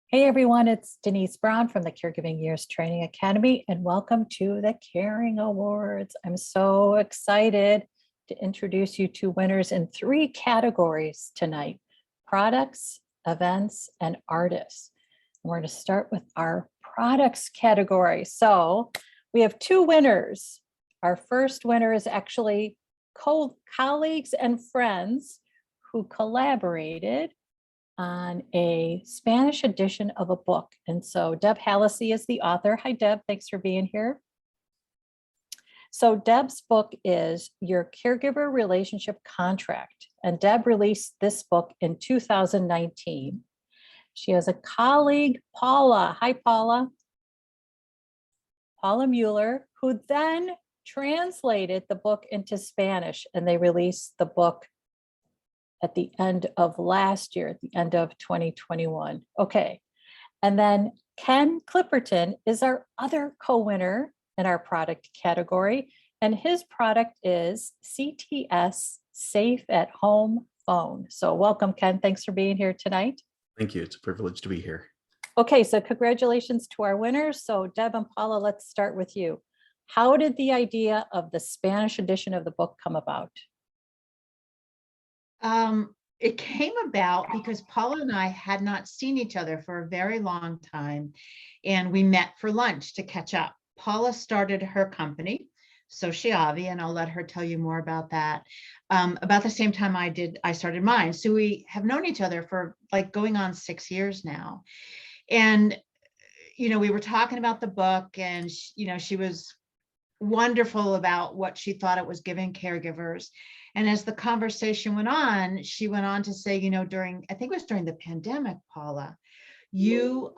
Hey everyone, it's Denise Brown from the Caregiving Years Training Academy, and welcome to the Caring Awards. I'm so excited to introduce you to winners in 3 categories tonight: products, events, and artists. And we're going to start with our products category. So we have 2 winners. Our first winner is actually colleagues and friends who collaborated on a Spanish edition of a book. And so Deb Hallisey is the author. Hi, Deb. Thanks for being here. So Deb's book is Your Caregiver Relationship Contract. And Deb released this book in 2019. She has a colleague, Paula. Hi, Paula. Paula Muller, who then translated the book into Spanish, and they released the book at the end of last year, at the end of 2021. Okay. And then Ken Clipperton is our other co-winner in our product category. And his product is CTS Safe at Home Phone. So welcome, Ken. Thanks for being here tonight. Thank you. It's a privilege to be here. Okay, so congratulations to our winners. So Deb and Paula, let's start with you. How did the idea of the Spanish edition of the book come about? It came about because Paula and I had not seen each other for a very long time, and we met for lunch to catch up. Paula started her company, Sociavi, and I'll let her tell you more about that. About the same time I started mine. So we have known each other for like going on 6 years now. And, we were talking about the book, and, she was wonderful about what she thought it was giving caregivers. And as the conversation went on, she went on to say, I think it was during the pandemic, Paula, well,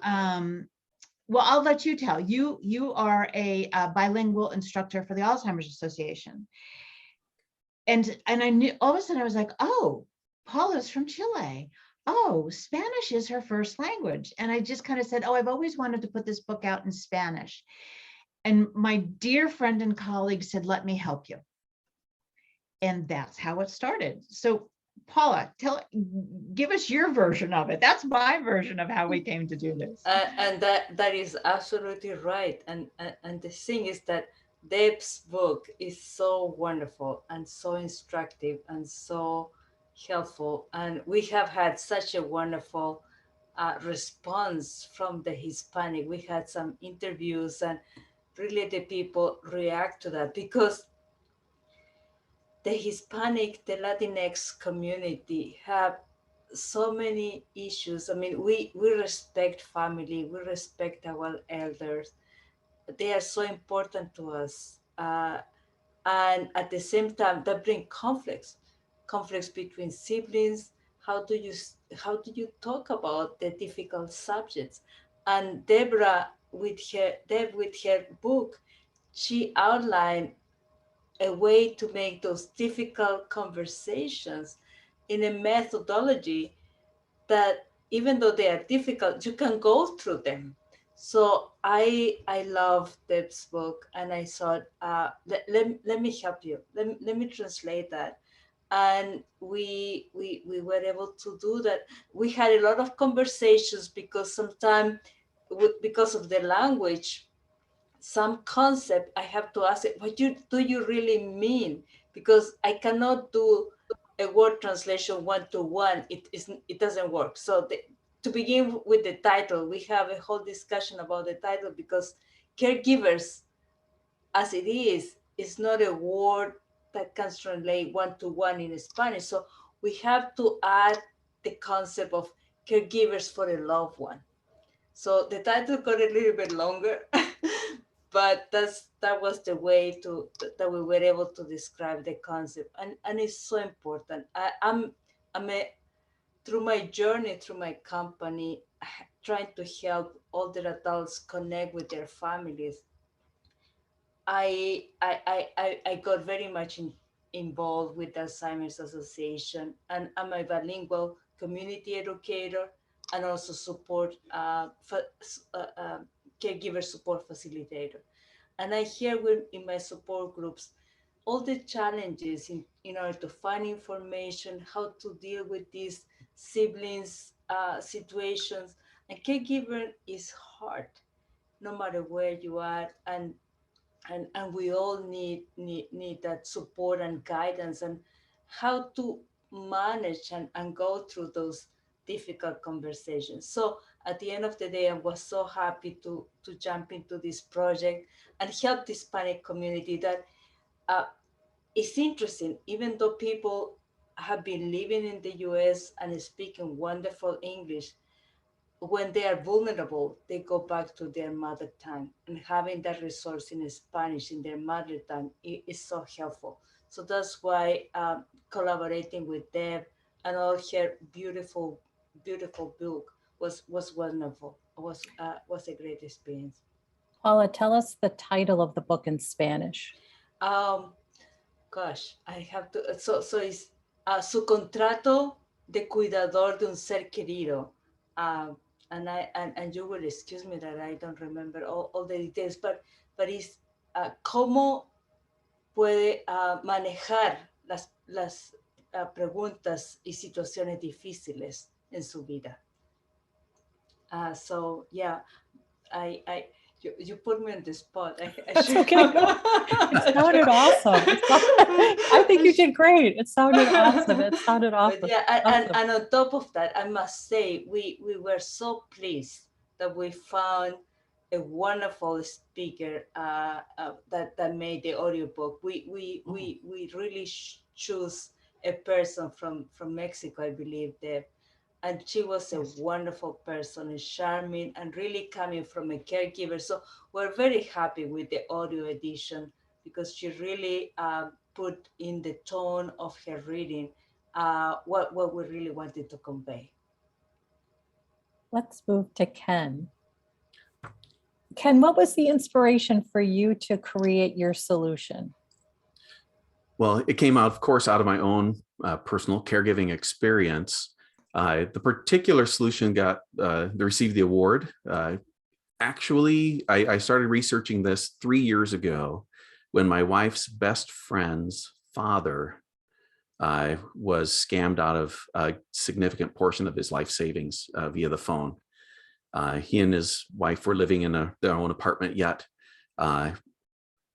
I'll let you tell. You are a bilingual instructor for the Alzheimer's Association. And I knew, all of a sudden I was like, oh, Paula's from Chile. Oh, Spanish is her first language. And I just kind of said, oh, I've always wanted to put this book out in Spanish. And my dear friend and colleague said, let me help you. And that's how it started. So Paula, give us your version of it. That's my version of how we came to do this. And that is absolutely right. And the thing is that Deb's book is so wonderful and so instructive and so helpful. And we have had such a wonderful response from the Hispanic. We had some interviews, and really the people react to that because the Hispanic, the Latinx community have so many issues. I mean, we respect family, we respect our elders. They are so important to us. And at the same time, they bring conflicts between siblings. How do you talk about the difficult subjects? And Debra, with her book, she outlined a way to make those difficult conversations in a methodology that, even though they are difficult, you can go through them. So I love Deb's book, and I thought, let me help you. Let me translate that. And we were able to do that. We had a lot of conversations because sometimes, because of the language, some concept I have to ask it, what do you really mean? Because I cannot do a word translation 1-to-1. It doesn't work. So to begin with the title, we have a whole discussion about the title because caregivers, as it is not a word that can translate 1-to-1 in Spanish. So we have to add the concept of caregivers for a loved one. So the title got a little bit longer, but that was the way that we were able to describe the concept, and it's so important. I'm through my journey, through my company, trying to help older adults connect with their families. I got very much involved with the Alzheimer's Association, and I'm a bilingual community educator and also support caregiver support facilitator. And I hear in my support groups all the challenges in order to find information, how to deal with these siblings situations, And caregiver is hard, no matter where you are, and we all need that support and guidance and how to manage and go through those difficult conversations. So at the end of the day, I was so happy to jump into this project and help the Hispanic community that uh, it's interesting, even though people have been living in the US and speaking wonderful English, when they are vulnerable, they go back to their mother tongue, and having that resource in Spanish in their mother tongue is so helpful. So that's why collaborating with Deb and all her beautiful book was wonderful. Was a great experience. Paula, tell us the title of the book in Spanish. Um, Gosh, I have to. So it's su contrato de cuidador de un ser querido. Um, and you will excuse me that I don't remember all the details, but it's cómo puede manejar las preguntas y situaciones difíciles en su vida. So yeah, I you put me on the spot. That's okay. It sounded awesome. I think you did great. It sounded awesome. It sounded awesome. But yeah, Awesome. and on top of that, I must say we were so pleased that we found a wonderful speaker that made the audiobook. We really choose a person from Mexico, I believe, Deb, and she was a Yes. wonderful person and charming and really coming from a caregiver. So we're very happy with the audio edition because she really put in the tone of her reading what we really wanted to convey. Let's move to Ken. Ken, what was the inspiration for you to create your solution? Well, it came out, of course, out of my own personal caregiving experience. The particular solution received the award. Actually, I started researching this 3 years ago when my wife's best friend's father was scammed out of a significant portion of his life savings via the phone. He and his wife were living in their own apartment yet,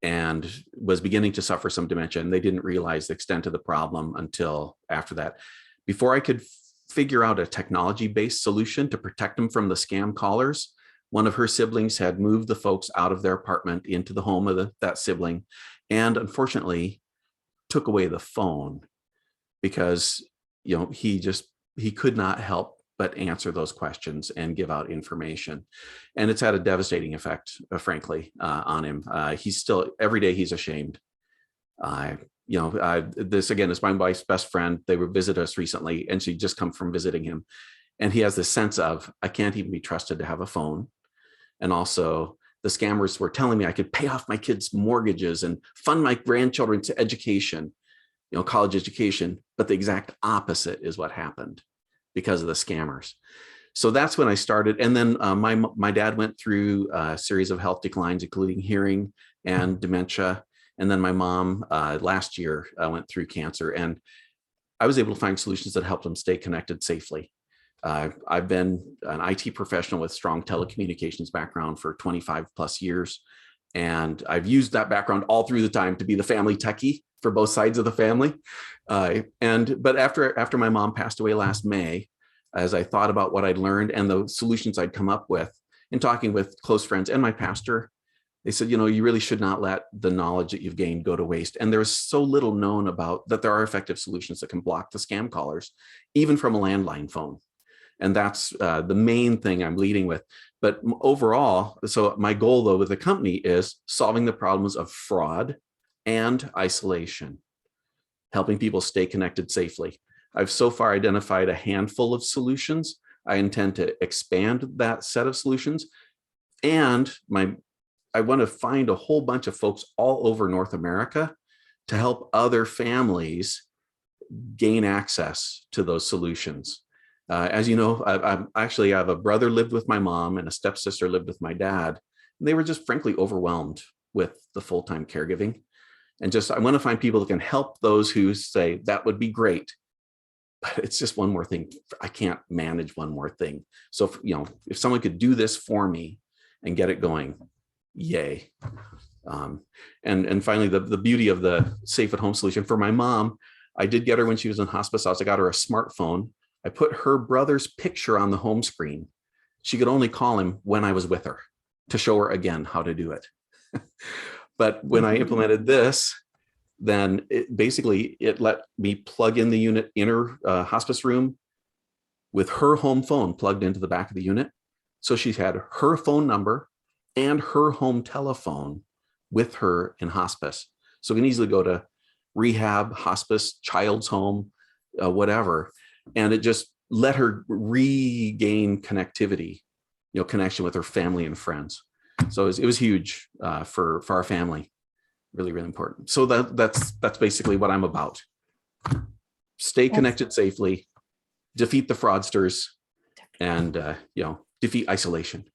and was beginning to suffer some dementia, and they didn't realize the extent of the problem until after that. Before I could figure out a technology-based solution to protect them from the scam callers, one of her siblings had moved the folks out of their apartment into the home of that sibling, and unfortunately took away the phone because he could not help but answer those questions and give out information. And it's had a devastating effect, frankly, on him. He's still, every day he's ashamed. This again is my wife's best friend. They would visit us recently and she'd just come from visiting him. And he has this sense of, I can't even be trusted to have a phone. And also the scammers were telling me I could pay off my kids' mortgages and fund my grandchildren's education, college education, but the exact opposite is what happened because of the scammers. So that's when I started. And then my dad went through a series of health declines, including hearing and dementia. And then my mom last year went through cancer, and I was able to find solutions that helped them stay connected safely. I've been an IT professional with strong telecommunications background for 25 plus years. And I've used that background all through the time to be the family techie for both sides of the family. But after my mom passed away last May, as I thought about what I'd learned and the solutions I'd come up with in talking with close friends and my pastor, they said, you really should not let the knowledge that you've gained go to waste. And there's so little known about that there are effective solutions that can block the scam callers, even from a landline phone. And that's the main thing I'm leading with. But overall, so my goal though with the company is solving the problems of fraud and isolation, helping people stay connected safely. I've so far identified a handful of solutions. I intend to expand that set of solutions. And I want to find a whole bunch of folks all over North America to help other families gain access to those solutions. As you know, I have a brother lived with my mom and a stepsister lived with my dad. And they were just frankly overwhelmed with the full-time caregiving. And I want to find people that can help those who say that would be great, but it's just one more thing. I can't manage one more thing. So if someone could do this for me and get it going, yay. And finally, the beauty of the safe at home solution for my mom, I did get her when she was in hospice house. I got her a smartphone. I put her brother's picture on the home screen. She could only call him when I was with her to show her again how to do it. But when I implemented this, then it let me plug in the unit in her hospice room with her home phone plugged into the back of the unit. So she had her phone number and her home telephone with her in hospice. So we can easily go to rehab, hospice, child's home, whatever. And it just let her regain connectivity, connection with her family and friends. So it was huge for our family. Really, really important. So that's basically what I'm about. Stay connected safely, defeat the fraudsters, and defeat isolation.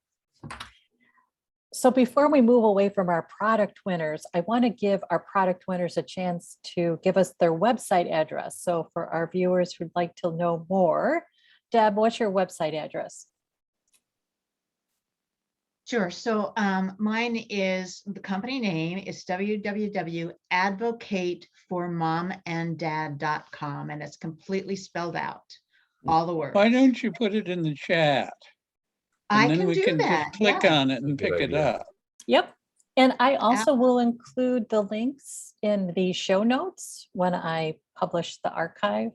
So before we move away from our product winners, I want to give our product winners a chance to give us their website address. So for our viewers who'd like to know more, Deb, what's your website address? Sure. So mine is, the company name is www.advocateformomanddad.com, and it's completely spelled out, all the words. Why don't you put it in the chat? I And then can we do can that. just click Yeah. on it and pick it idea. up. Yep. And I also will include the links in the show notes when I publish the archive.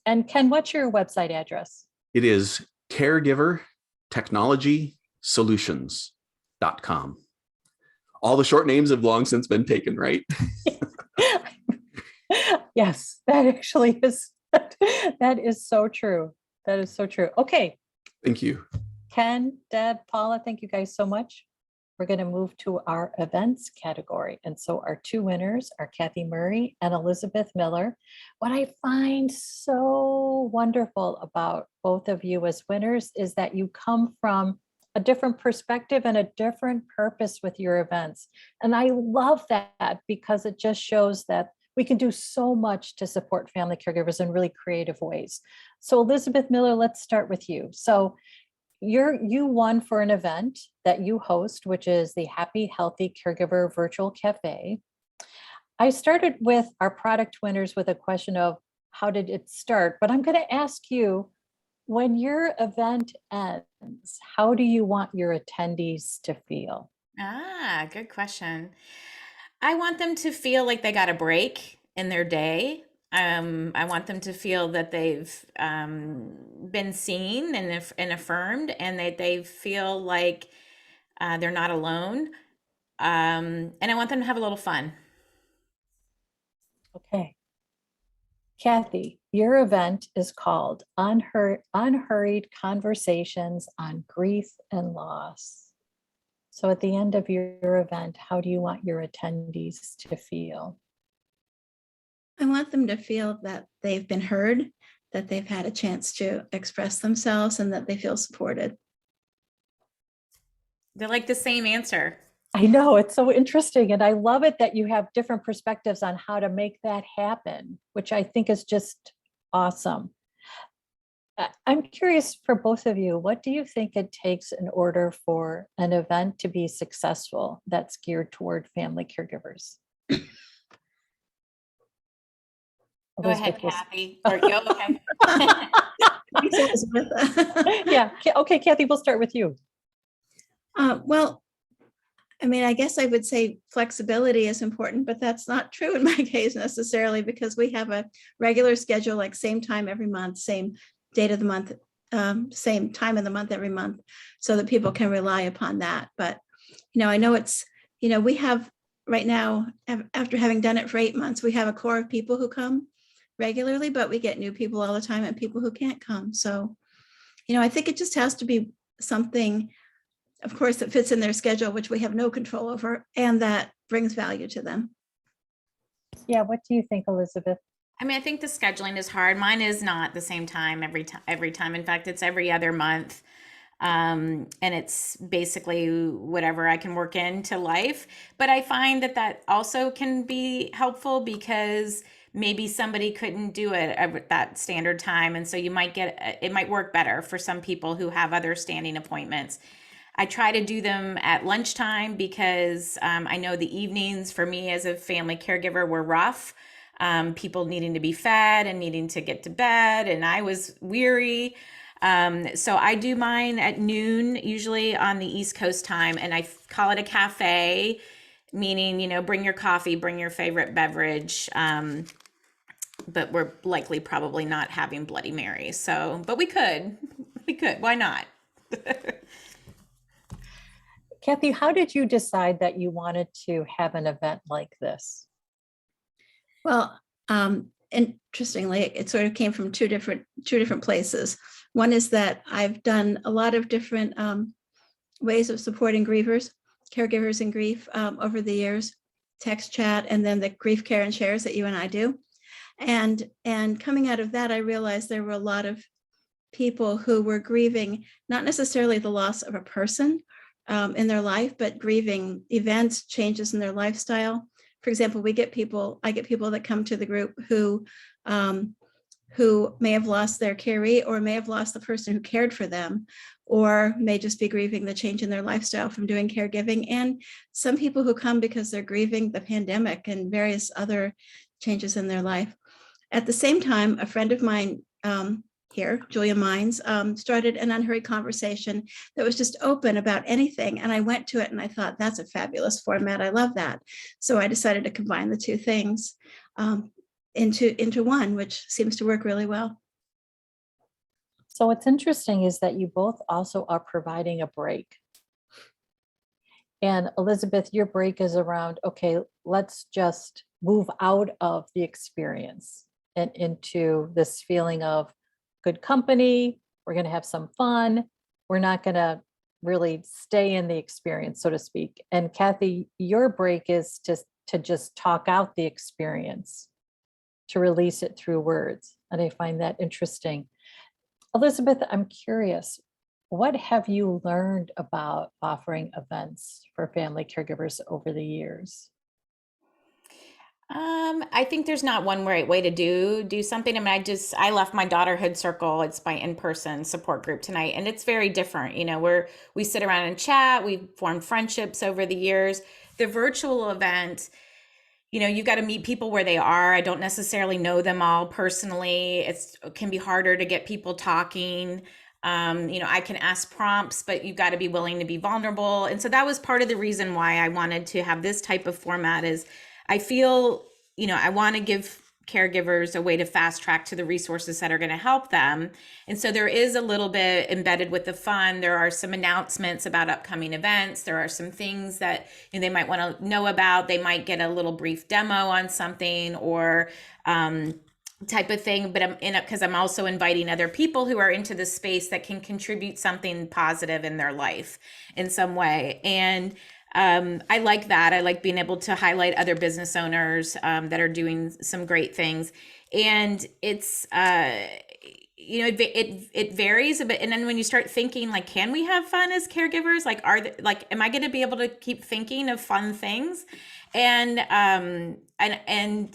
And Ken, what's your website address? It is caregivertechnologysolutions.com. All the short names have long since been taken, right? Yes, that actually is, that is so true. That is so true. Okay. Thank you. Ken, Deb, Paula, thank you guys so much. We're going to move to our events category. And so our two winners are Kathy Murri and Elizabeth Miller. What I find so wonderful about both of you as winners is that you come from a different perspective and a different purpose with your events. And I love that because it just shows that we can do so much to support family caregivers in really creative ways. So Elizabeth Miller, let's start with you. So you won for an event that you host, which is the Happy Healthy Caregiver Virtual Cafe. I started with our product winners with a question of how did it start? But I'm going to ask you, when your event ends, how do you want your attendees to feel? Good question. I want them to feel like they got a break in their day. I want them to feel that they've been seen and affirmed, and that they feel like they're not alone. And I want them to have a little fun. Okay. Kathy, your event is called Unhurried Conversations on Grief and Loss. So at the end of your event, how do you want your attendees to feel? I want them to feel that they've been heard, that they've had a chance to express themselves, and that they feel supported. They're like the same answer. I know, it's so interesting. And I love it that you have different perspectives on how to make that happen, which I think is just awesome. I'm curious for both of you, what do you think it takes in order for an event to be successful that's geared toward family caregivers? Go ahead, Kathy. Or go ahead. Yeah. Okay, Kathy, we'll start with you. Well, I mean, I guess I would say flexibility is important, but that's not true in my case necessarily, because we have a regular schedule, like same time every month, same date of the month, same time of the month every month, so that people can rely upon that. But, I know it's, we have right now, after having done it for 8 months, we have a core of people who come regularly, but we get new people all the time and people who can't come. So, I think it just has to be something, of course, that fits in their schedule, which we have no control over, and that brings value to them. Yeah, what do you think, Elizabeth? I mean, I think the scheduling is hard. Mine is not the same time every time. In fact, it's every other month. And it's basically whatever I can work into life. But I find that also can be helpful, because maybe somebody couldn't do it at that standard time. And so you might get, it might work better for some people who have other standing appointments. I try to do them at lunchtime because I know the evenings for me as a family caregiver were rough. People needing to be fed and needing to get to bed, and I was weary. So I do mine at noon, usually on the East Coast time, and I call it a cafe, meaning, you know, bring your coffee, bring your favorite beverage. But we're likely probably not having Bloody Mary. So, but we could, why not? Kathy, how did you decide that you wanted to have an event like this? Well, interestingly, it sort of came from two different places. One is that I've done a lot of different ways of supporting caregivers in grief over the years, text chat, and then the grief care and shares that you and I do. And coming out of that, I realized there were a lot of people who were grieving, not necessarily the loss of a person in their life, but grieving events, changes in their lifestyle. For example, I get people that come to the group who may have lost their caree or may have lost the person who cared for them, or may just be grieving the change in their lifestyle from doing caregiving. And some people who come because they're grieving the pandemic and various other changes in their life. At the same time, a friend of mine here, Julia Mines, started an Unhurried conversation that was just open about anything. And I went to it and I thought, that's a fabulous format. I love that. So I decided to combine the two things into one, which seems to work really well. So what's interesting is that you both also are providing a break. And Elizabeth, your break is around, okay, let's just move out of the experience and into this feeling of good company. We're going to have some fun. We're not going to really stay in the experience, so to speak. And Kathy, your break is to just talk out the experience, to release it through words. And I find that interesting. Elizabeth, I'm curious, what have you learned about offering events for family caregivers over the years? I think there's not one right way to do something. I mean, I left my Daughterhood Circle. It's my in-person support group tonight, and it's very different. You know, we sit around and chat. We've formed friendships over the years. The virtual event, you know, you've got to meet people where they are. I don't necessarily know them all personally. It can be harder to get people talking. You know, I can ask prompts, but you've got to be willing to be vulnerable. And so that was part of the reason why I wanted to have this type of format. Is I feel, you know, I want to give caregivers a way to fast track to the resources that are going to help them. And so there is a little bit embedded with the fun. There are some announcements about upcoming events. There are some things that, you know, they might want to know about. They might get a little brief demo on something or type of thing, but I'm in it because I'm also inviting other people who are into this space that can contribute something positive in their life in some way. And I like that. I like being able to highlight other business owners that are doing some great things. And it's, you know, it varies a bit. And then when you start thinking, like, can we have fun as caregivers? Like, am I going to be able to keep thinking of fun things? And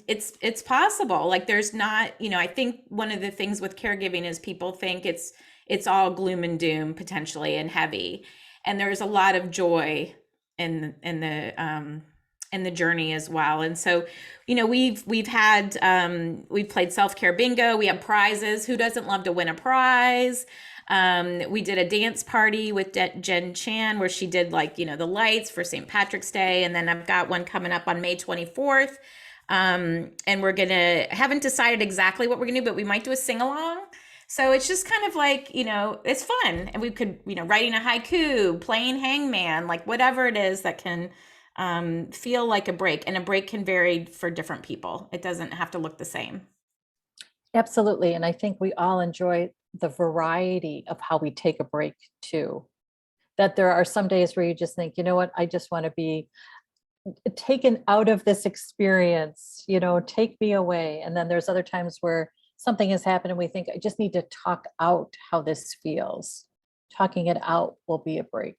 it's possible. Like, there's not, you know, I think one of the things with caregiving is people think it's all gloom and doom potentially and heavy. And there's a lot of joy in the journey as well. And so, you know, we've played self-care bingo. We have prizes. Who doesn't love to win a prize? We did a dance party with Jen Chan where she did, like, you know, the lights for St. Patrick's Day. And then I've got one coming up on May 24th. And haven't decided exactly what we're gonna do, but we might do a sing-along. So it's just kind of like, you know, it's fun. And we could, you know, writing a haiku, playing hangman, like whatever it is that can feel like a break. And a break can vary for different people. It doesn't have to look the same. Absolutely. And I think we all enjoy the variety of how we take a break too. That there are some days where you just think, you know what, I just want to be taken out of this experience, you know, take me away. And then there's other times where something has happened and we think, I just need to talk out how this feels. Talking it out will be a break.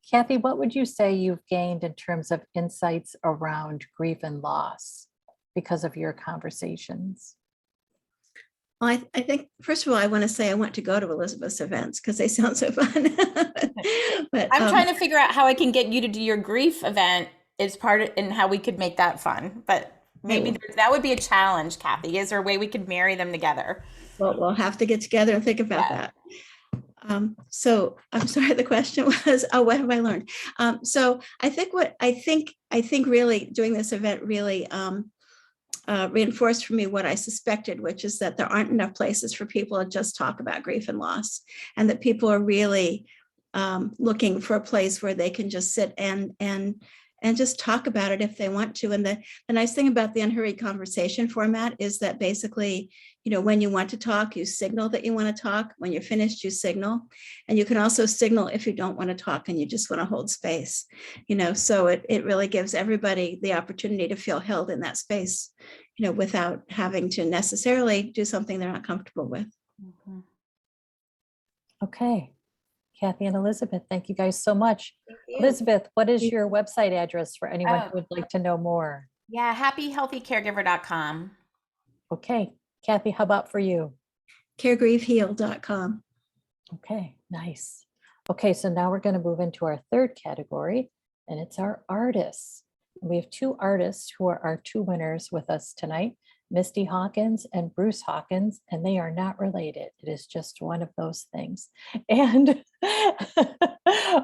Kathy, what would you say you've gained in terms of insights around grief and loss because of your conversations? Well, I think, first of all, I want to say I want to go to Elizabeth's events because they sound so fun. But I'm trying to figure out how I can get you to do your grief event as part of, and how we could make that fun. But maybe well, that would be a challenge, Kathy. Is there a way we could marry them together? we'll have to get together and think about Yeah. that. So I'm sorry, the question was, oh, what have I learned? So I think really doing this event really reinforced for me what I suspected, which is that there aren't enough places for people to just talk about grief and loss, and that people are really looking for a place where they can just sit and just talk about it if they want to. And the nice thing about the Unhurried conversation format is that basically, when you want to talk, you signal that you want to talk. When you're finished, you signal. And you can also signal if you don't want to talk and you just want to hold space, so it really gives everybody the opportunity to feel held in that space, without having to necessarily do something they're not comfortable with. Mm-hmm. Okay. Kathy and Elizabeth, thank you guys so much. Thank you. Elizabeth, what is your website address for anyone Oh. who would like to know more? Yeah, happyhealthycaregiver.com. Okay. Kathy, how about for you? Caregriefheal.com. Okay, nice. Okay, so now we're going to move into our third category, and it's our artists. We have two artists who are our two winners with us tonight, Misty Hawkins and Bruce Hawkins, and they are not related. It is just one of those things. And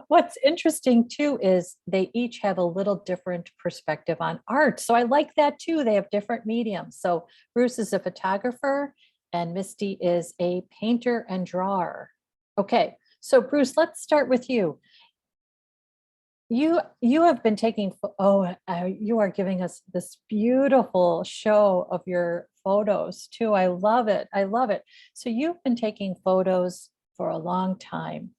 what's interesting too is they each have a little different perspective on art. So I like that too. They have different mediums. So Bruce is a photographer and Misty is a painter and drawer. Okay, so Bruce, let's start with you. You have been taking, you are giving us this beautiful show of your photos too. I love it. I love it. So you've been taking photos for a long time.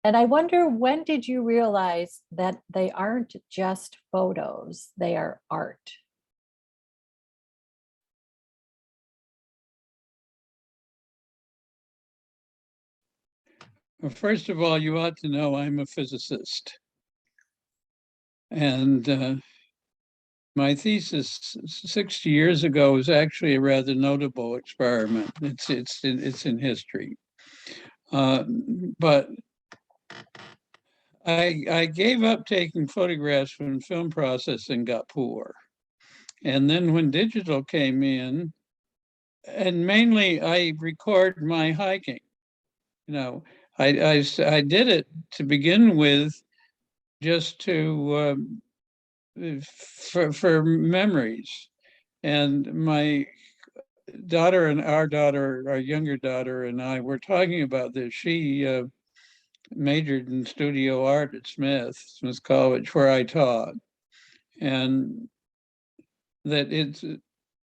And I wonder, when did you realize that they aren't just photos, they are art? Well, first of all, you ought to know I'm a physicist. And my thesis 60 years ago was actually a rather notable experiment. It's in history. But I gave up taking photographs when film processing got poor. And then when digital came in, and mainly I record my hiking. I did it to begin with just to for memories. And my daughter and our younger daughter and I were talking about this. She majored in studio art at Smith College, where I taught. And that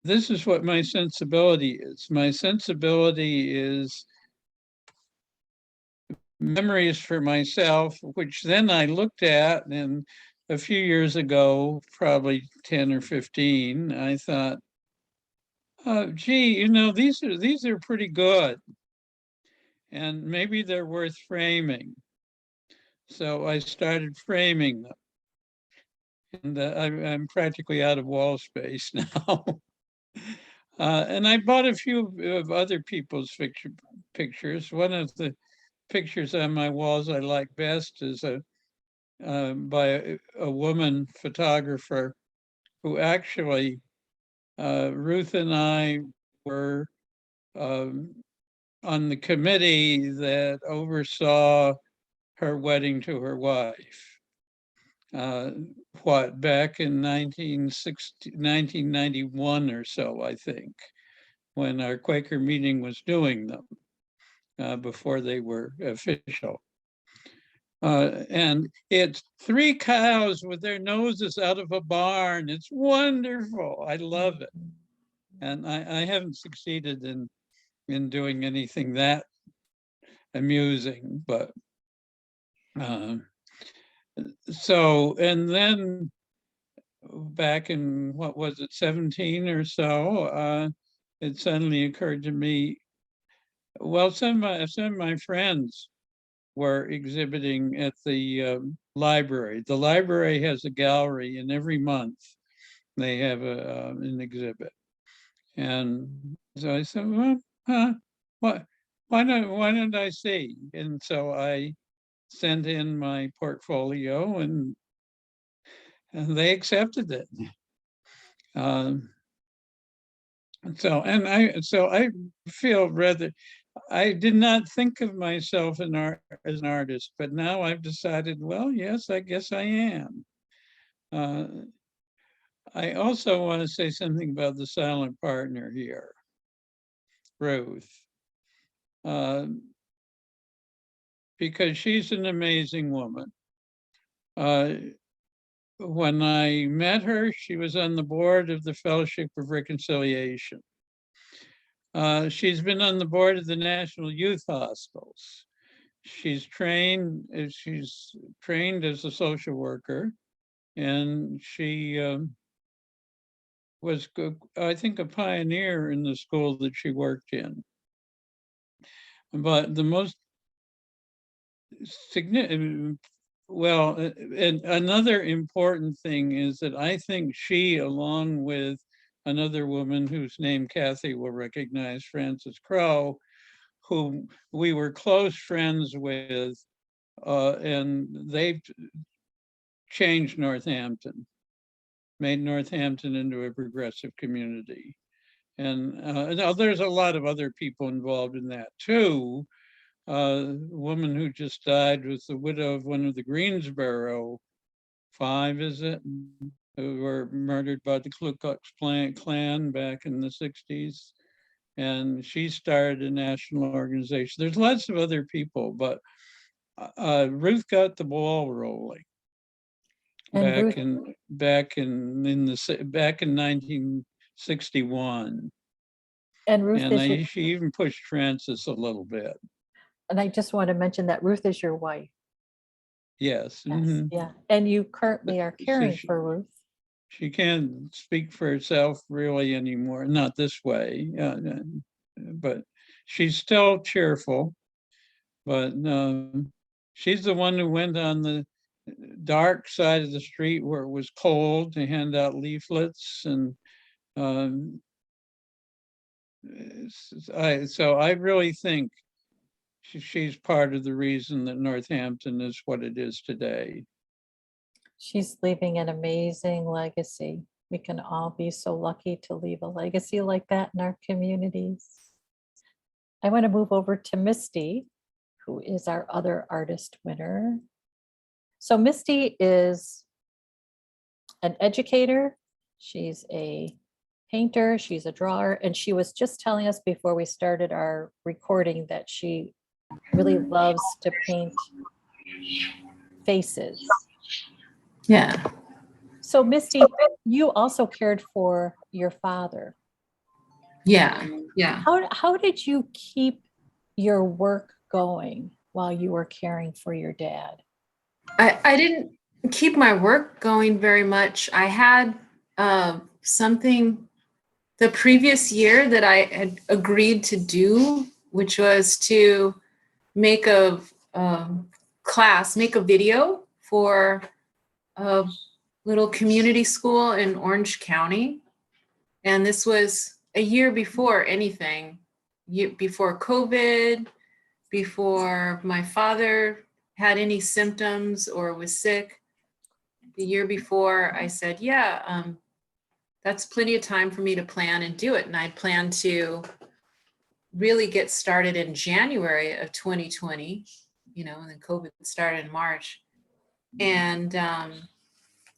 this is what my sensibility is. My sensibility is memories for myself, which then I looked at, and a few years ago, probably 10 or 15, I thought, oh, gee, these are pretty good, and maybe they're worth framing. So I started framing them, and I'm practically out of wall space now. And I bought a few of other people's pictures. One of the pictures on my walls I like best is by a woman photographer who actually, Ruth and I were on the committee that oversaw her wedding to her wife. Back in 1991 or so, I think, when our Quaker meeting was doing them before they were official. And it's 3 cows with their noses out of a barn. It's wonderful. I love it. And I haven't succeeded in doing anything that amusing, but so, and then back in, what was it, 17 or so, it suddenly occurred to me, well, some of my friends were exhibiting at the library. The library has a gallery, and every month They have an exhibit. And so I said, well, why don't I see? And so I sent in my portfolio and they accepted it. So I feel rather, I did not think of myself as an artist, but now I've decided, well, yes, I guess I am. I also want to say something about the silent partner here, Ruth, because she's an amazing woman. When I met her, she was on the board of the Fellowship of Reconciliation. She's been on the board of the National Youth Hospitals. She's trained as a social worker, and she was, I think, a pioneer in the school that she worked in. But the most significant, well, and another important thing is that I think she, along with another woman whose name Kathy will recognize, Frances Crowe, who we were close friends with, and they've changed Northampton, made Northampton into a progressive community. And there's a lot of other people involved in that too. A woman who just died was the widow of one of the Greensboro Five, is it? Who were murdered by the Ku Klux Klan back in the 60s. And she started a national organization. There's lots of other people, but Ruth got the ball rolling back in 1961. And Ruth And she even pushed Frances a little bit. And I just want to mention that Ruth is your wife. Yes. Yes. Mm-hmm. Yeah. And you currently are caring for Ruth. She can't speak for herself really anymore, not this way, but she's still cheerful. But she's the one who went on the dark side of the street where it was cold to hand out leaflets. And so I really think she's part of the reason that Northampton is what it is today. She's leaving an amazing legacy. We can all be so lucky to leave a legacy like that in our communities. I want to move over to Misty, who is our other artist winner. So Misty is an educator. She's a painter. She's a drawer. And she was just telling us before we started our recording that she really loves to paint faces. Yeah. So Misty, you also cared for your father. Yeah. Yeah. How did you keep your work going while you were caring for your dad? I didn't keep my work going very much. I had something the previous year that I had agreed to do, which was to make a video for a little community school in Orange County. And this was a year before anything, before COVID, before my father had any symptoms or was sick. The year before, I said, yeah, that's plenty of time for me to plan and do it. And I planned to really get started in January of 2020, and then COVID started in March. And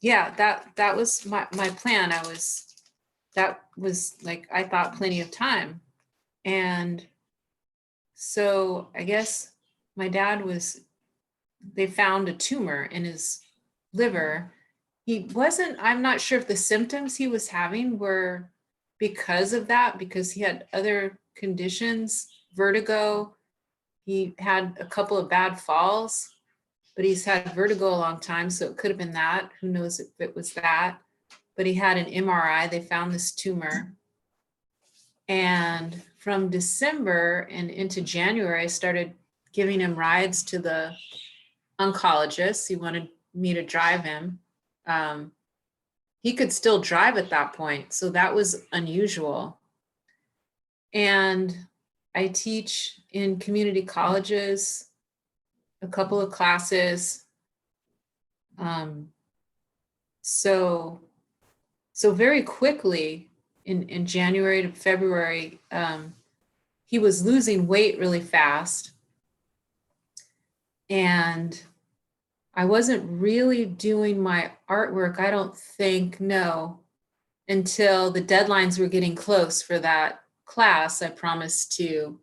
yeah, that was my plan. That was like, I thought plenty of time. And so I guess my dad they found a tumor in his liver. I'm not sure if the symptoms he was having were because of that, because he had other conditions, vertigo. He had a couple of bad falls, but he's had vertigo a long time. So it could have been that. Who knows if it was that? But he had an MRI. They found this tumor. And from December and into January, I started giving him rides to the oncologist. He wanted me to drive him. he could still drive at that point. So that was unusual. And I teach in community colleges, a couple of classes. So very quickly in January to February, he was losing weight really fast. And I wasn't really doing my artwork, I don't think, no, until the deadlines were getting close for that class I promised to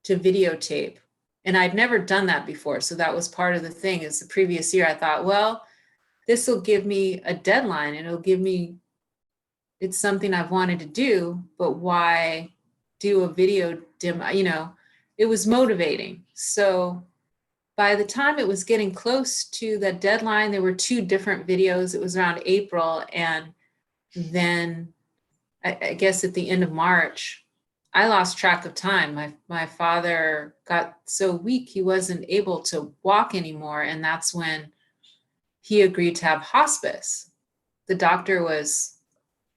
videotape. And I'd never done that before. So that was part of the thing. Is the previous year I thought, well, this will give me a deadline and it'll give me, it's something I've wanted to do, but why do a video demo? You know, it was motivating. So by the time it was getting close to the deadline, there were 2 different videos. It was around April. And then I guess at the end of March, I lost track of time. My father got so weak, he wasn't able to walk anymore. And that's when he agreed to have hospice. The doctor was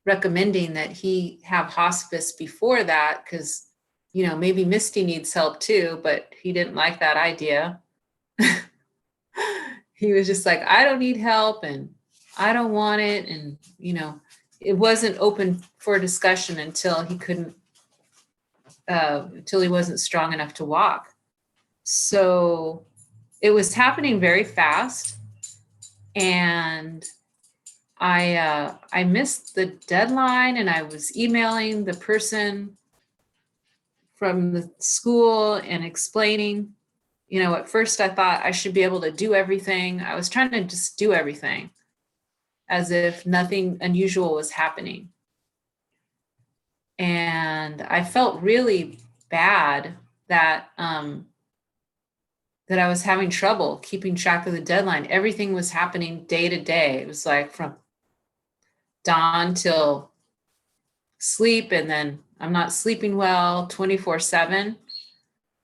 recommending that he have hospice before that because, you know, maybe Misty needs help too, but he didn't like that idea. He was just like, I don't need help and I don't want it. And, you know, it wasn't open for discussion until he couldn't, until he wasn't strong enough to walk. So it was happening very fast. And I missed the deadline and I was emailing the person from the school and explaining, you know, at first I thought I should be able to do everything. I was trying to just do everything as if nothing unusual was happening. And I felt really bad that that I was having trouble keeping track of the deadline. Everything was happening day to day. It was like from dawn till sleep, and then I'm not sleeping well 24/7.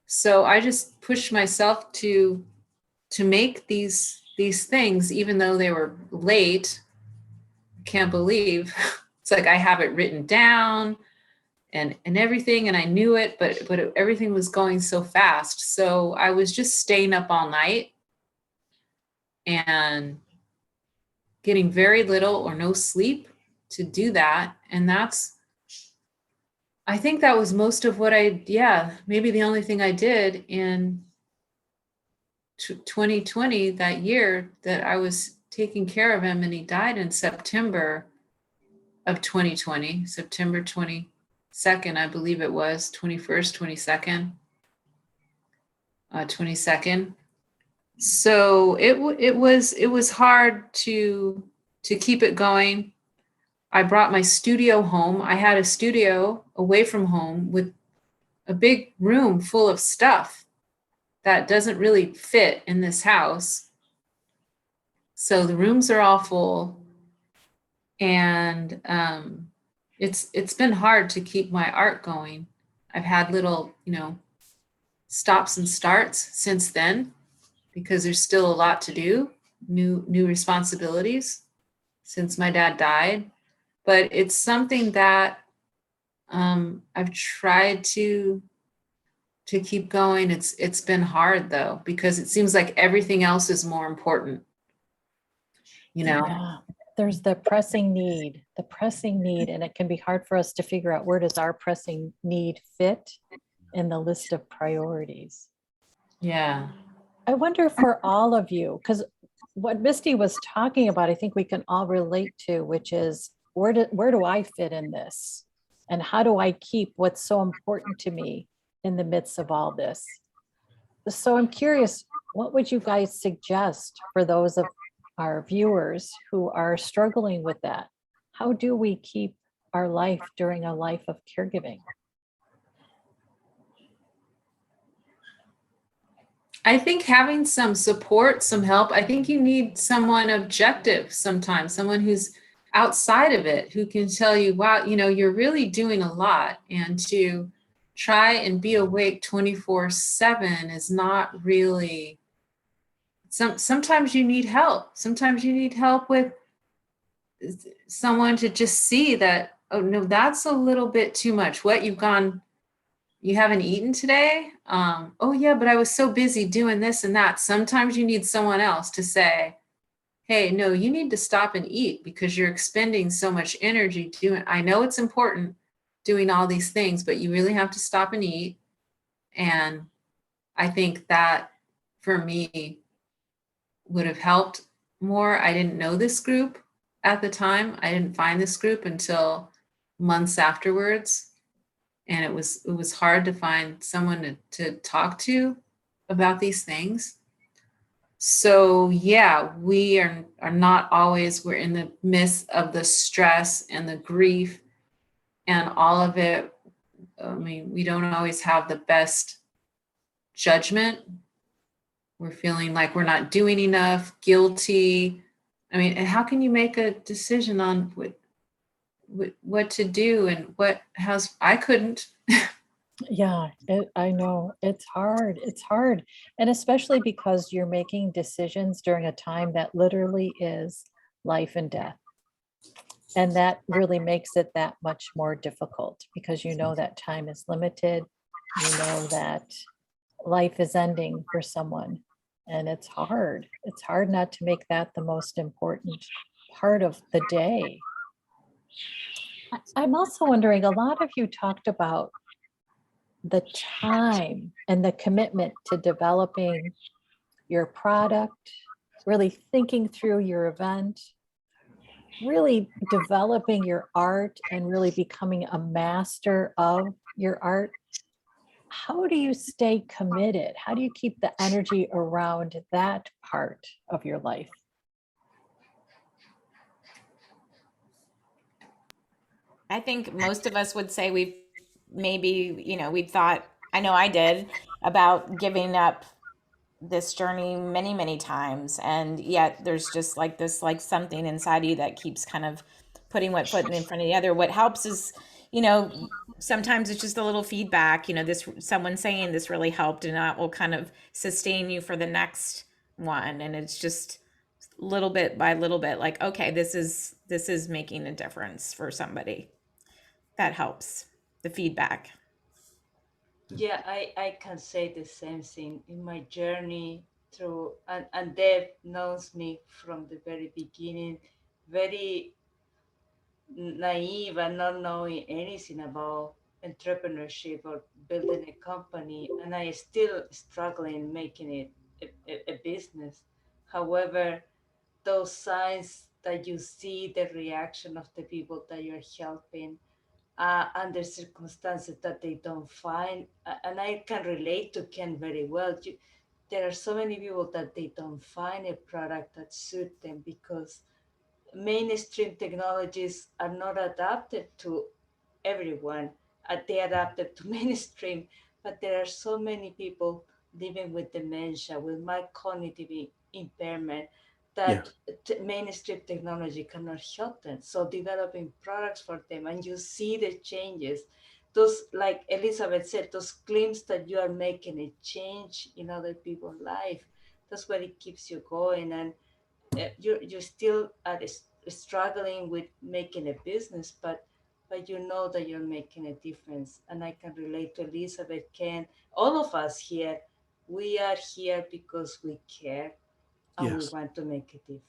So I just pushed myself to make these things, even though they were late. I can't believe it's like I have it written down and everything, and I knew it, but everything was going so fast. So I was just staying up all night and getting very little or no sleep to do that. And I think that was most of what maybe the only thing I did in 2020, that year that I was taking care of him. And he died in September of 2020, September 22nd, I believe it was, 21st, 22nd. So it was hard to keep it going. I brought my studio home. I had a studio away from home with a big room full of stuff that doesn't really fit in this house. So the rooms are all full, and it's been hard to keep my art going. I've had little, you know, stops and starts since then because there's still a lot to do, new responsibilities since my dad died. But it's something that I've tried to keep going. It's been hard though, because it seems like everything else is more important, you know? Yeah. There's the pressing need, and it can be hard for us to figure out where does our pressing need fit in the list of priorities. Yeah. I wonder for all of you, because what Misty was talking about, I think we can all relate to, which is where do I fit in this? And how do I keep what's so important to me in the midst of all this? So I'm curious, what would you guys suggest for those of our viewers who are struggling with that? How do we keep our life during a life of caregiving? I think having some support, some help, I think you need someone objective sometimes, someone who's outside of it, who can tell you, wow, you know, you're really doing a lot. And to try and be awake 24/7 is not really, sometimes you need help. Sometimes you need help with someone to just see that, oh no, that's a little bit too much. What, you haven't eaten today? Oh yeah, but I was so busy doing this and that. Sometimes you need someone else to say, hey, no, you need to stop and eat because you're expending so much energy doing, I know it's important doing all these things, but you really have to stop and eat. And I think that for me would have helped more. I didn't know this group at the time. I didn't find this group until months afterwards. And it was hard to find someone to talk to about these things. So yeah, we are not always, we're in the midst of the stress and the grief and all of it. I mean, we don't always have the best judgment. We're feeling like we're not doing enough, guilty. I mean, and how can you make a decision on what to do and I couldn't. Yeah, I know it's hard. It's hard. And especially because you're making decisions during a time that literally is life and death. And that really makes it that much more difficult because you know that time is limited. You know that life is ending for someone. And it's hard. It's hard not to make that the most important part of the day. I'm also wondering, a lot of you talked about the time and the commitment to developing your product, really thinking through your event, really developing your art and really becoming a master of your art. How do you stay committed? How do you keep the energy around that part of your life? I think most of us would say we've we've thought, I know I did, about giving up this journey many, many times. And yet there's just like this, like something inside you that keeps kind of putting one foot in front of the other. What helps is, sometimes it's just a little feedback, this someone saying this really helped, and that will kind of sustain you for the next one. And it's just little bit by little bit, like, okay, this is making a difference for somebody. That helps, the feedback. Yeah, I can say the same thing in my journey through, and Deb knows me from the very beginning, very naive and not knowing anything about entrepreneurship or building a company, and I still struggling making it a business. However, those signs that you see, the reaction of the people that you're helping, under circumstances that they don't find. And I can relate to Ken very well. There are so many people that they don't find a product that suit them because mainstream technologies are not adapted to everyone. They adapted to mainstream, but there are so many people living with dementia, with mild cognitive impairment, that mainstream technology cannot help them. So developing products for them, and you see the changes. Those, like Elizabeth said, those claims that you are making a change in other people's life. That's what it keeps you going, and you're still struggling with making a business, but you know that you're making a difference. And I can relate to Elizabeth, Ken, all of us here. We are here because we care and we Yes. want to make a difference.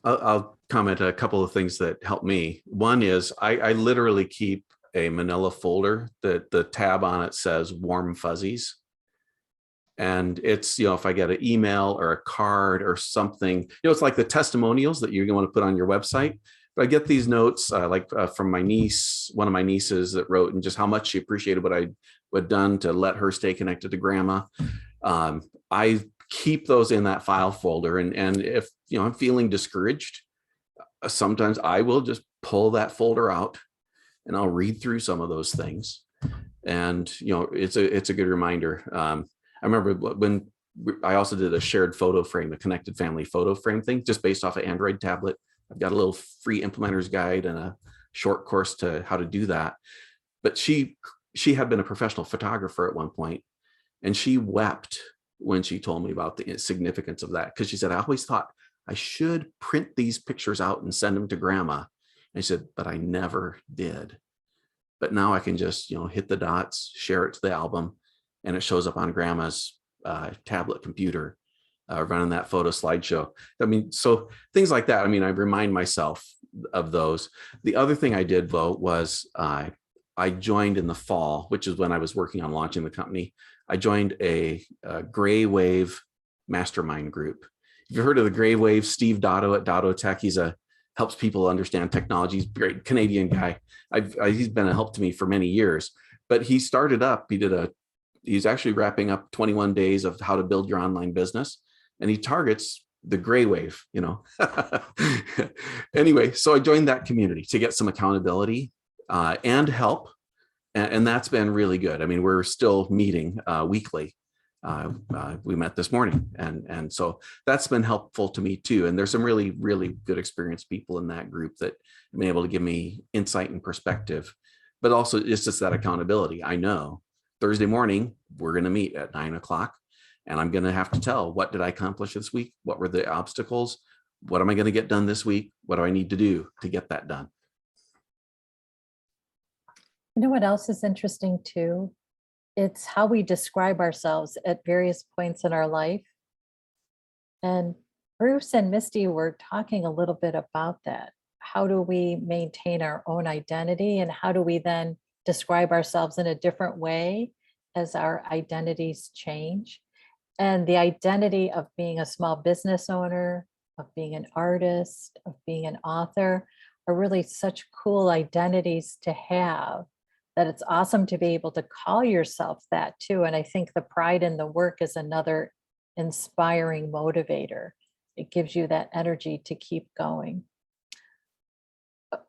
I'll comment a couple of things that help me. One is I literally keep a manila folder that the tab on it says warm fuzzies. And it's, if I get an email or a card or something, it's like the testimonials that you're going to want to put on your website. But I get these notes from my niece, one of my nieces that wrote, and just how much she appreciated what I had done to let her stay connected to grandma. I keep those in that file folder. And if, I'm feeling discouraged, sometimes I will just pull that folder out and I'll read through some of those things. And, it's a good reminder. I remember when I also did a shared photo frame, a connected family photo frame thing, just based off an Android tablet. I've got a little free implementer's guide and a short course to how to do that. But she had been a professional photographer at one point, and she wept when she told me about the significance of that. Because she said, I always thought I should print these pictures out and send them to grandma. And he said, but I never did. But now I can just, hit the dots, share it to the album, and it shows up on grandma's tablet computer, running that photo slideshow. I mean, so things like that. I mean, I remind myself of those. The other thing I did, though, was I joined in the fall, which is when I was working on launching the company. I joined a Gray mastermind group. If you've heard of the Gray Steve Dotto at Dotto Tech, helps people understand technology. He's a great Canadian guy. He's been a help to me for many years, but he started up, he's actually wrapping up 21 days of how to build your online business. And he targets the Gray Wave, Anyway, so I joined that community to get some accountability and help. And that's been really good. I mean, we're still meeting weekly. We met this morning, and so that's been helpful to me too. And there's some really, really good experienced people in that group that have been able to give me insight and perspective, but also it's just that accountability. I know Thursday morning, we're going to meet at 9:00, and I'm going to have to tell, what did I accomplish this week? What were the obstacles? What am I going to get done this week? What do I need to do to get that done? You know what else is interesting too? It's how we describe ourselves at various points in our life. And Bruce and Misty were talking a little bit about that. How do we maintain our own identity, and how do we then describe ourselves in a different way as our identities change? And the identity of being a small business owner, of being an artist, of being an author are really such cool identities to have, that it's awesome to be able to call yourself that too. And I think the pride in the work is another inspiring motivator. It gives you that energy to keep going.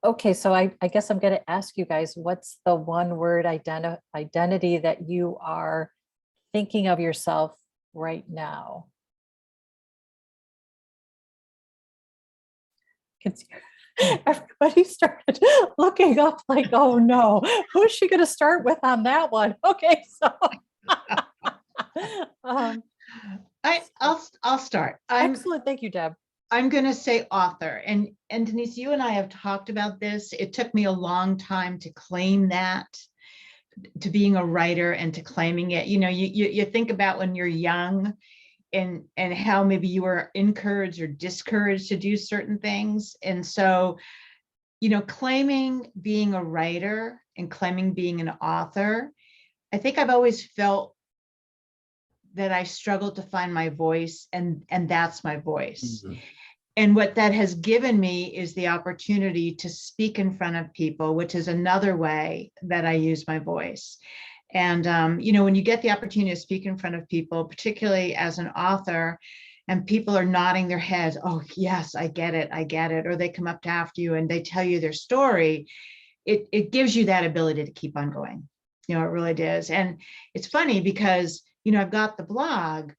Okay, so I guess I'm going to ask you guys, what's the one word identity that you are thinking of yourself right now? Everybody started looking up like, oh no, who's she going to start with on that one? Okay, so I'll start. Excellent, thank you, Deb. I'm going to say author, and Denise, you and I have talked about this. It took me a long time to claim that, to being a writer and to claiming it. You think about when you're young, and how maybe you were encouraged or discouraged to do certain things. And so, claiming being a writer and claiming being an author, I think I've always felt that I struggled to find my voice, and that's my voice. Mm-hmm. And what that has given me is the opportunity to speak in front of people, which is another way that I use my voice. And, when you get the opportunity to speak in front of people, particularly as an author, and people are nodding their heads, oh, yes, I get it. Or they come up to after you and they tell you their story, it gives you that ability to keep on going. It really does. And it's funny because, I've got the blog,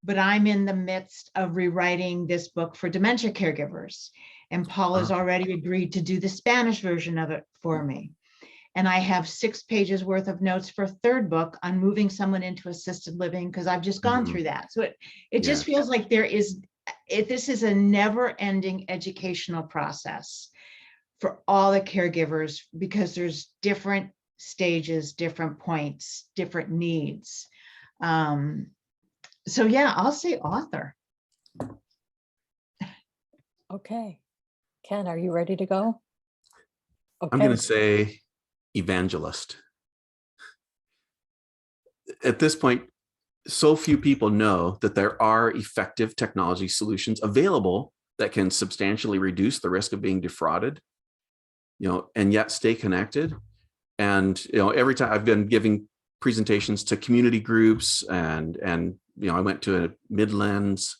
but I'm in the midst of rewriting this book for dementia caregivers. And Paula's already agreed to do the Spanish version of it for me. And I have 6 pages worth of notes for a third book on moving someone into assisted living, because I've just gone through that. So it just feels like this is a never-ending educational process for all the caregivers, because there's different stages, different points, different needs. So yeah, I'll say author. Okay. Ken, are you ready to go? Okay. I'm going to say evangelist. At this point, so few people know that there are effective technology solutions available that can substantially reduce the risk of being defrauded, and yet stay connected. And, every time I've been giving presentations to community groups, and I went to a Midlands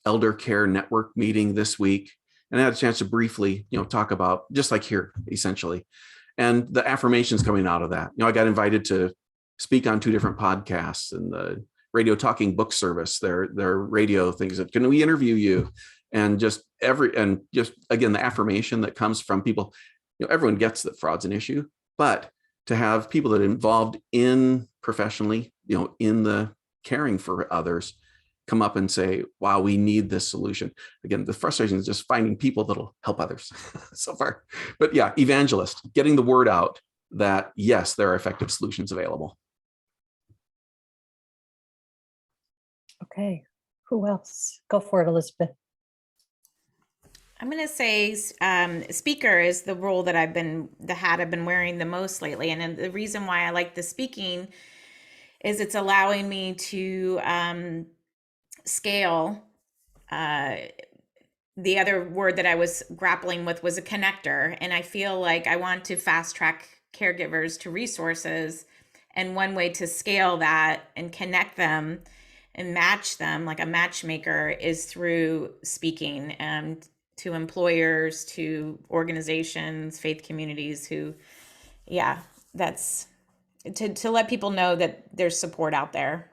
Elder Care Network meeting this week, and I had a chance to briefly, talk about, just like here, essentially, and the affirmations coming out of that. I got invited to speak on 2 different podcasts, and the Radio Talking Book Service, their radio things that, can we interview you? And just again, the affirmation that comes from people. Everyone gets that fraud's an issue, but to have people that are involved in professionally, in the caring for others, come up and say, wow, we need this solution. Again, the frustration is just finding people that'll help others so far. But yeah, evangelist, getting the word out that yes, there are effective solutions available. Okay, who else? Go for it, Elizabeth. I'm going to say speaker is the role that the hat I've been wearing the most lately. And then the reason why I like the speaking is it's allowing me to scale. The other word that I was grappling with was a connector. And I feel like I want to fast track caregivers to resources. And one way to scale that and connect them and match them like a matchmaker is through speaking and to employers, to organizations, faith communities who, yeah, that's to let people know that there's support out there.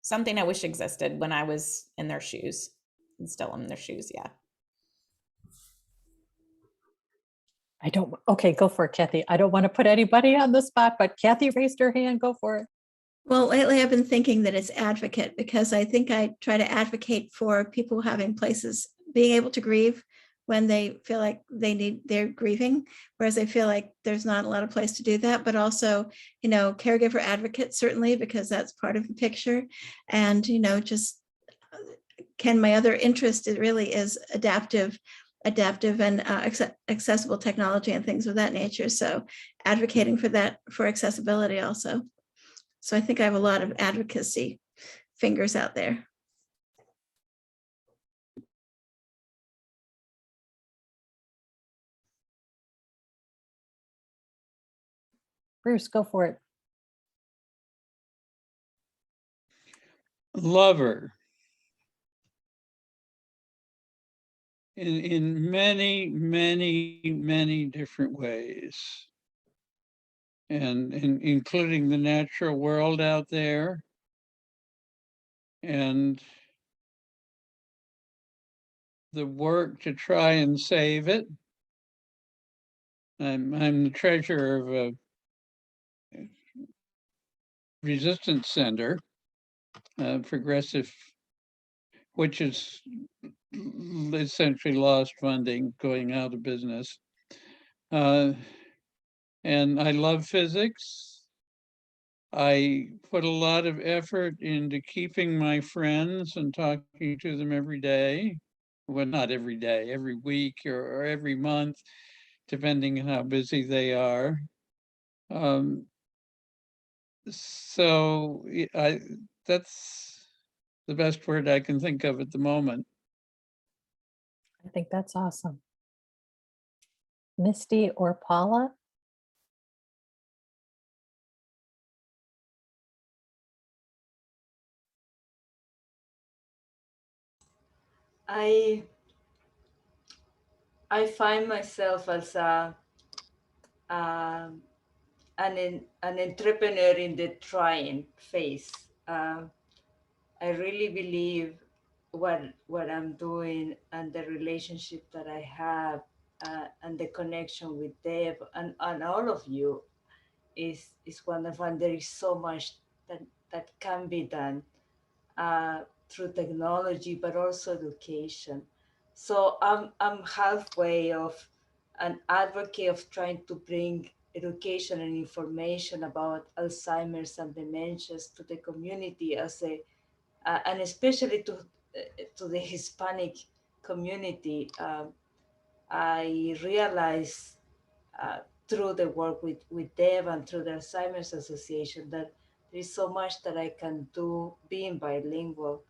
Something I wish existed when I was in their shoes and still in their shoes. Yeah. Okay, go for it, Kathy. I don't want to put anybody on the spot, but Kathy raised her hand. Go for it. Well, lately I've been thinking that it's advocate, because I think I try to advocate for people having places, being able to grieve when they feel like they're grieving, whereas I feel like there's not a lot of place to do that, but also, caregiver advocate, certainly, because that's part of the picture. And, just my other interest really is adaptive and accessible technology and things of that nature. So advocating for that, for accessibility also. So I think I have a lot of advocacy fingers out there. Bruce, go for it. Lover. In many, many, many different ways. And including the natural world out there. And the work to try and save it. I'm the treasurer of a resistance center, progressive, which is essentially lost funding, going out of business. And I love physics. I put a lot of effort into keeping my friends and talking to them every day. Well, not every day, every week or every month, depending on how busy they are. So that's the best word I can think of at the moment. I think that's awesome. Misty or Paula? I find myself as an entrepreneur in the trying phase. I really believe what I'm doing and the relationship that I have and the connection with Deb and all of you is wonderful. And there is so much that can be done through technology, but also education. So I'm halfway of an advocate of trying to bring education and information about Alzheimer's and dementias to the community as and especially to the Hispanic community. I realized through the work with Deb and through the Alzheimer's Association that there is so much that I can do being bilingual,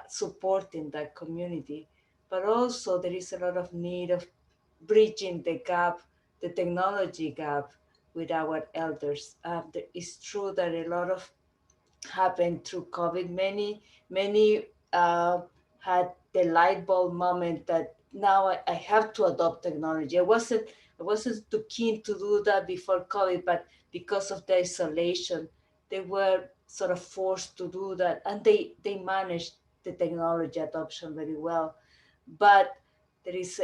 supporting that community. But also there is a lot of need of bridging the gap, the technology gap with our elders. It's true that a lot of happened through COVID. Many had the light bulb moment that now I have to adopt technology. I wasn't too keen to do that before COVID, but because of the isolation, they were sort of forced to do that, and they managed the technology adoption very well. But there is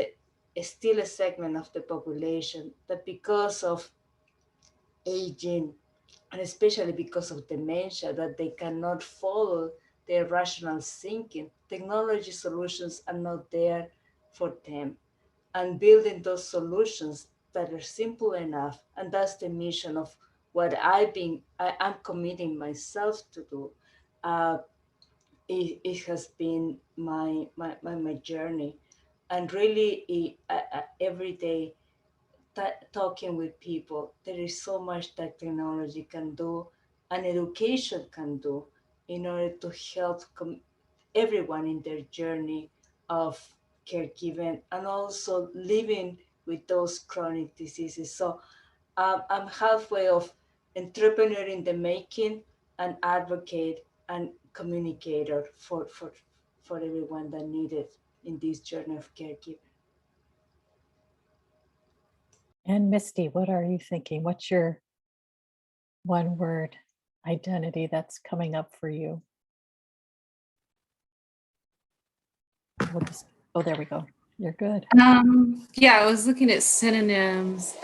still a segment of the population that, because of aging and especially because of dementia, that they cannot follow their rational thinking. Technology solutions are not there for them. And building those solutions that are simple enough, and that's the mission of what I'm committing myself to do. Uh, it has been my journey, and really every day talking with people, there is so much that technology can do and education can do in order to help everyone in their journey of caregiving and also living with those chronic diseases. So I'm halfway of entrepreneur in the making, an advocate and communicator for everyone that needed in this journey of caregiving. And Misty, what are you thinking? What's your one word identity that's coming up for you? We'll just, oh, there we go. You're good. Yeah, I was looking at synonyms.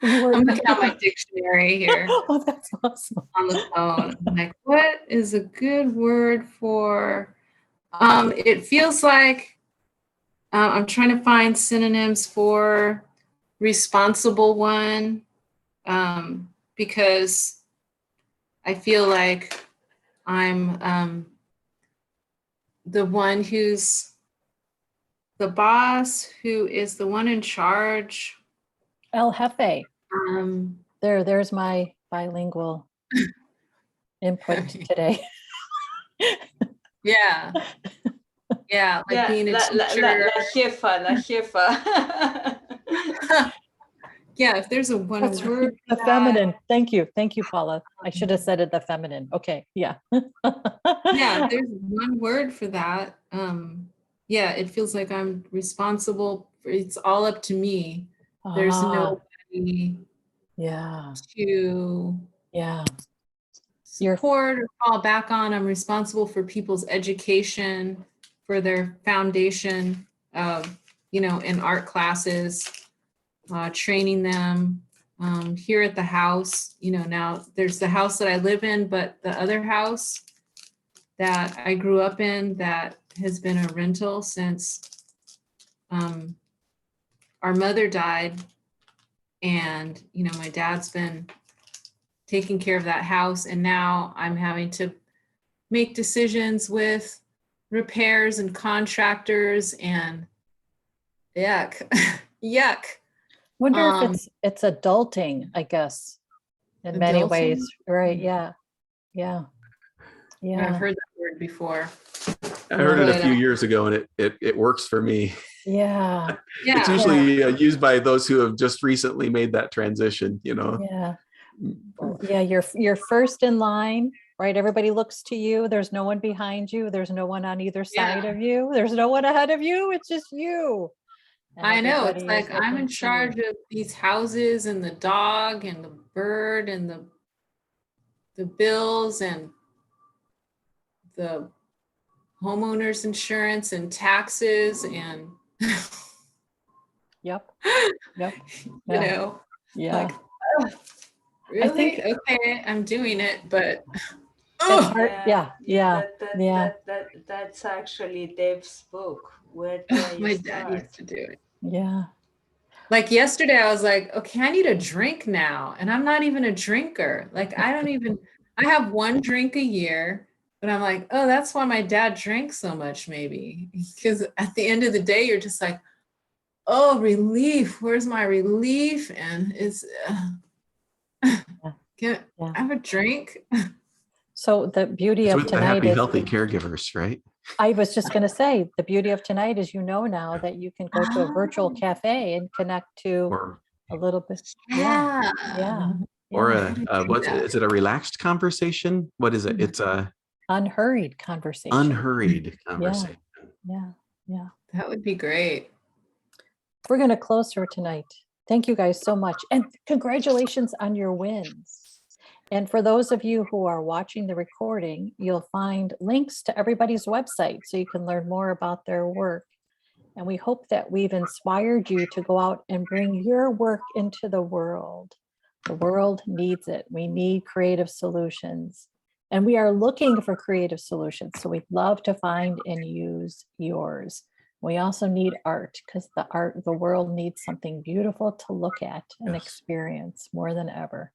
You were, I'm looking at my dictionary here oh, that's awesome. on the phone. I'm like, what is a good word for? It feels like I'm trying to find synonyms for responsible one, because I feel like I'm the one who's the boss, who is the one in charge. El Jefe. There's my bilingual input today. Yeah. Yeah, like Yeah, being a la teacher. jefa. Yeah, if there's a one That's word. right. The feminine. Thank you, Paula. I should have said it the feminine. Okay, yeah. Yeah, there's one word for that. Yeah, it feels like I'm responsible. It's all up to me. There's nobody yeah, to yeah. support or fall back on. I'm responsible for people's education, for their foundation, in art classes, training them. Here at the house, now there's the house that I live in, but the other house that I grew up in that has been a rental since our mother died. And, my dad's been taking care of that house. And now I'm having to make decisions with repairs and contractors and yuck. Yuck. Wonder if it's adulting, I guess, in many Adulting? ways, right? Yeah. I've heard that word before. I heard it a few years ago, and it works for me. Yeah. It's usually used by those who have just recently made that transition, Yeah. Yeah, you're first in line, right? Everybody looks to you. There's no one behind you. There's no one on either side of you. There's no one ahead of you. It's just you. And I know. It's everybody is like I'm in looking to charge you. of these houses and the dog and the bird and the bills and the homeowner's insurance and taxes and Yep. you Yeah. know, Yeah. like, oh, really? I think okay, I'm doing it, but it's hard. Yeah. That's actually Dave's book. Where do I my start? dad used to do it. Yeah. Like yesterday, I was like, okay, I need a drink now. And I'm not even a drinker. Like, I have one drink a year, but I'm like, oh, that's why my dad drank so much, maybe. Because at the end of the day, you're just like, oh, relief. Where's my relief? And it's, can I have a drink? So the beauty It's of with the tonight happy, is, healthy caregivers, right? I was just going to say, the beauty of tonight is, now that you can go to a virtual cafe and connect to Or a little bit. Yeah. or Yeah. is it a relaxed conversation? What is it? It's a Unhurried conversation. unhurried conversation. Yeah. That would be great. We're going to close for tonight. Thank you guys so much. And congratulations on your wins. And for those of you who are watching the recording, you'll find links to everybody's website so you can learn more about their work. And we hope that we've inspired you to go out and bring your work into the world. The world needs it. We need creative solutions. And we are looking for creative solutions. So we'd love to find and use yours. We also need art because the world needs something beautiful to look at and Yes. experience more than ever.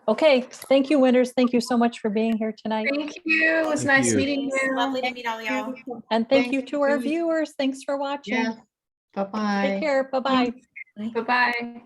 Okay, thank you, winners. Thank you so much for being here tonight. Thank you. It was Thank nice you. meeting It's you. lovely to meet all y'all. And thank Thank you to our you. viewers. Thanks for watching. Yeah. Bye-bye. Take care. Bye-bye. Bye-bye.